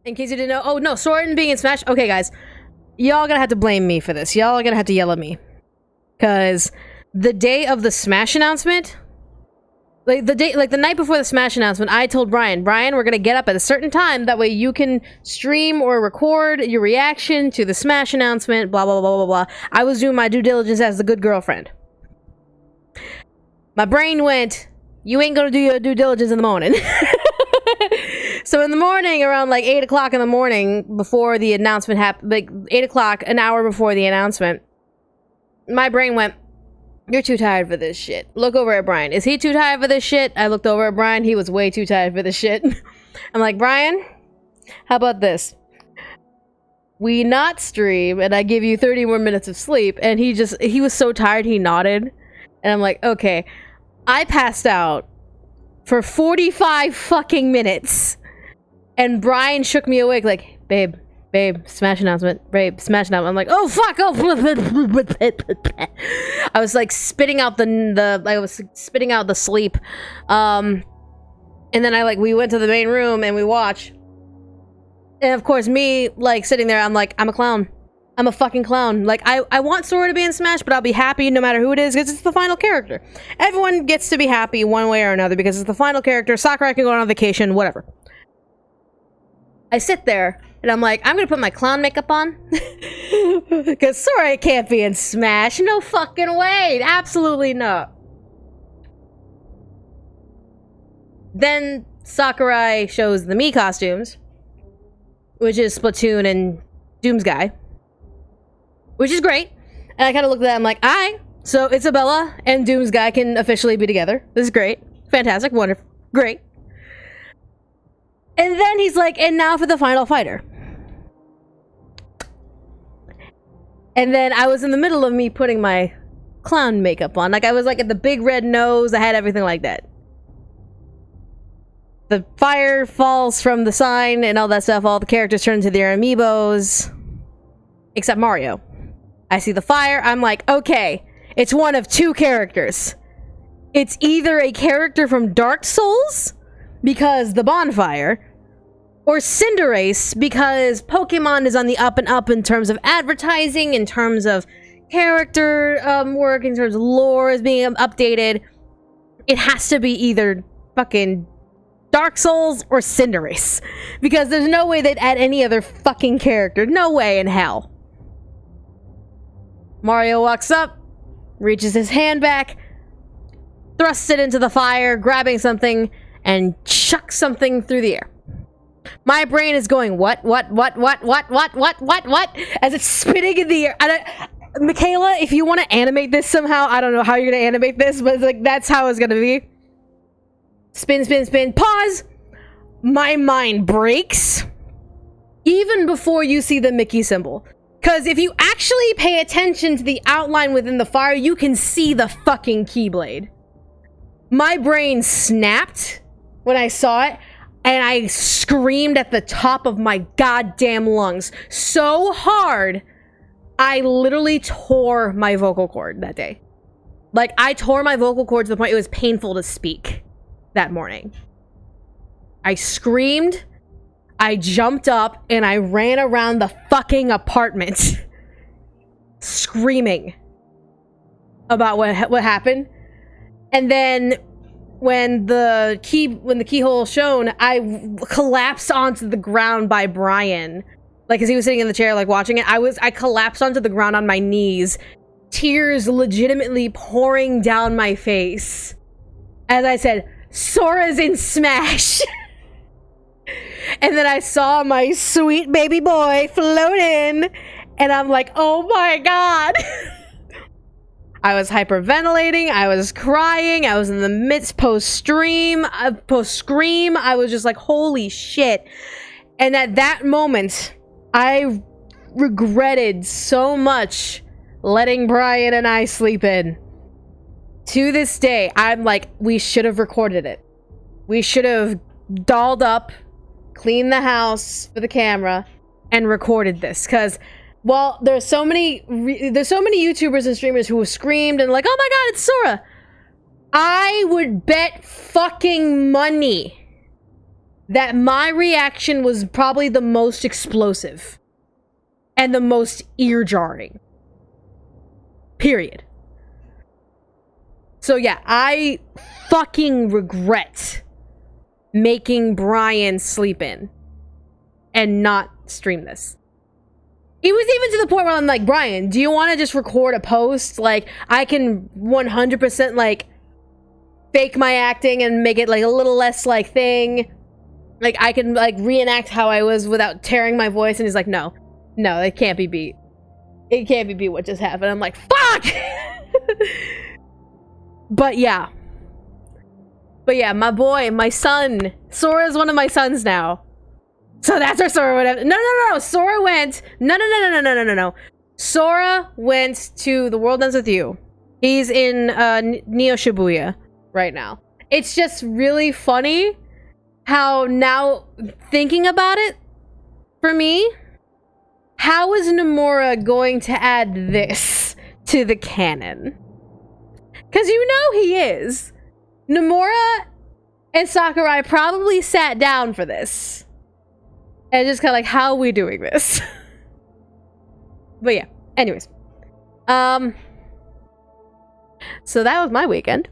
In case you didn't know. Oh, no, Sora being in Smash. Okay, guys. Y'all gonna have to blame me for this. Y'all are gonna have to yell at me. Because the day of the Smash announcement... Like, the night before the Smash announcement, I told Bryan, we're gonna get up at a certain time, that way you can stream or record your reaction to the Smash announcement, blah, blah, blah, blah, blah. I was doing my due diligence as the good girlfriend. My brain went, you ain't gonna do your due diligence in the morning. So in the morning, around like 8 o'clock in the morning, before the announcement happened, like 8 o'clock, an hour before the announcement, my brain went, you're too tired for this shit. Look over at Bryan. Is he too tired for this shit? I looked over at Bryan. He was way too tired for this shit. I'm like, Bryan, how about this? We not stream, and I give you 30 more minutes of sleep. And he was so tired, he nodded. And I'm like, okay. I passed out for 45 fucking minutes. And Bryan shook me awake like, babe, Smash announcement, babe, Smash announcement. I'm like, oh fuck, oh. I was like spitting out the sleep. And then we went to the main room and we watched. And of course me, like, sitting there, I'm like, I'm a clown. I'm a fucking clown. Like, I want Sora to be in Smash, but I'll be happy no matter who it is, because it's the final character. Everyone gets to be happy one way or another, because it's the final character. Sakurai can go on vacation, whatever. I sit there, and I'm like, I'm gonna put my clown makeup on. Because Sora can't be in Smash. No fucking way. Absolutely not. Then Sakurai shows the Mii costumes, which is Splatoon and Doomsguy, which is great. And I kind of looked at that, I'm like, alright, so Isabella and Doomsguy can officially be together. This is great. Fantastic. Wonderful. Great. And then he's like, and now for the final fighter. And then I was in the middle of me putting my clown makeup on. Like, I was like at the big red nose. I had everything like that. The fire falls from the sign and all that stuff. All the characters turn into their amiibos. Except Mario. I see the fire. I'm like, okay, it's one of two characters. It's either a character from Dark Souls, because the bonfire, or Cinderace, because Pokemon is on the up and up in terms of advertising, in terms of character work, in terms of lore is being updated. It has to be either fucking Dark Souls or Cinderace, because there's no way they'd add any other fucking character. No way in hell. Mario walks up, reaches his hand back, thrusts it into the fire, grabbing something, and chucks something through the air. My brain is going, what, as it's spinning in the air. Michaela, if you want to animate this somehow, I don't know how you're going to animate this, but it's like, that's how it's going to be. Spin, spin, spin, pause! My mind breaks. Even before you see the Mickey symbol. Because if you actually pay attention to the outline within the fire, you can see the fucking Keyblade. My brain snapped when I saw it, and I screamed at the top of my goddamn lungs so hard, I literally tore my vocal cord that day. Like, I tore my vocal cord to the point it was painful to speak that morning. I screamed, I jumped up, and I ran around the fucking apartment screaming about what happened. And then when the keyhole shone, I collapsed onto the ground by Bryan. Like, as he was sitting in the chair, like, watching it, I collapsed onto the ground on my knees, tears legitimately pouring down my face. As I said, Sora's in Smash! And then I saw my sweet baby boy float in, and I'm like, oh my god! I was hyperventilating, I was crying, I was in the midst post-scream, I was just like, holy shit. And at that moment, I regretted so much letting Bryan and I sleep in. To this day, I'm like, we should have recorded it. We should have dolled up, cleaned the house for the camera, and recorded this, because well, there's so many YouTubers and streamers who have screamed and like, oh my god, it's Sora. I would bet fucking money that my reaction was probably the most explosive and the most ear-jarring. Period. So yeah, I fucking regret making Bryan sleep in and not stream this. It was even to the point where I'm like, Bryan, do you want to just record a post? Like, I can 100% like fake my acting and make it like a little less like thing. Like, I can like reenact how I was without tearing my voice. And he's like, no, it can't be beat. It can't be beat what just happened. I'm like, fuck! But yeah, my boy, my son, Sora's one of my sons now. So that's where Sora would have. No. Sora went. No. Sora went to The World Ends With You. He's in Neo Shibuya right now. It's just really funny how now thinking about it, for me, how is Nomura going to add this to the canon? Because you know he is. Nomura and Sakurai probably sat down for this. And just kind of like, how are we doing this? But yeah, anyways. So that was my weekend.